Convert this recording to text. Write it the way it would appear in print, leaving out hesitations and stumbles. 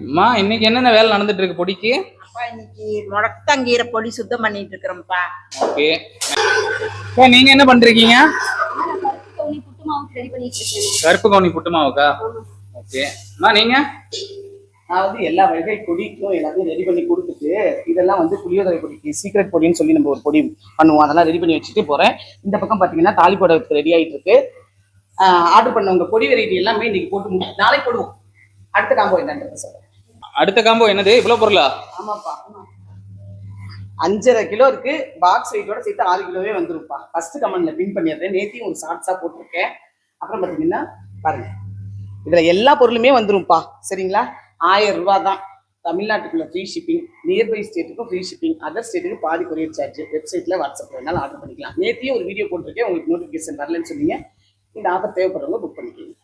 அம்மா இன்னைக்கு என்னென்ன வேலை நடந்துட்டு இருக்கு பொடிக்கு? அப்பா இன்னைக்கு முடக்கங்கீரை பொடி சுத்தம் பண்ணிட்டு இருக்கிறோம்ப்பா. ஓகே. நீங்க என்ன பண்றீங்க? கருப்பு கவுனி புட்டு மாவுக்கா? ஓகே. அம்மா நீங்க? அதாவது எல்லா வகை பொடிக்கும் எல்லாத்தையும் ரெடி பண்ணி கொடுத்துட்டு இதெல்லாம் வந்து புளியோதரை பொடிக்கு சீக்ரெட் பொடின்னு சொல்லி நம்ம ஒரு பொடி பண்ணுவோம். அதெல்லாம் ரெடி பண்ணி வச்சுட்டு போறேன். இந்த பக்கம் பாத்தீங்கன்னா தாலிப்போட ரெடி ஆயிட்டு இருக்கு. ஆர்டர் பண்ணவங்க பொடி வெரைட்டி எல்லாமே இன்னைக்கு போட்டு நாளைக்கு போடுவோம். அடுத்த காம்போ என்னன்றது சொல்றேன். அடுத்த காம்போ என்னது? இவ்வளவு பொருளா? ஆமாப்பா, 5.5 கிலோ இருக்கு. பாக்ஸ் வெயிட்டோட சேர்த்து 6 கிலோவே வந்துருப்பா. ஃபர்ஸ்ட் கமெண்ட்ல பின் பண்ணிடுறேன். நேத்தியும் ஒரு ஷார்ட்ஸா போட்டிருக்கேன். அப்புறம் பாத்தீங்கன்னா பாருங்க, இதுல எல்லா பொருளுமே வந்துரும்ப்பா. சரிங்களா? 1000 ரூபாய் தான். தமிழ்நாட்டுக்குள்ள ஃப்ரீ ஷிப்பிங், நியர்பை ஸ்டேட்டுக்கும் ஃப்ரீ ஷிப்பிங், அதர் ஸ்டேட்டுக்கு பாதி கொரியர் சார்ஜ். வெப்சைட்ல வாட்ஸ்அப்ல வேணாலும் ஆர்டர் பண்ணிக்கலாம். நேத்தியும் ஒரு வீடியோ போட்டிருக்கேன், உங்களுக்கு நோட்டிஃபிகேஷன் வரலன்னு சொன்னீங்க. இந்த ஆஃபர் தேவைப்படுறவங்க புக் பண்ணிக்கலாம்.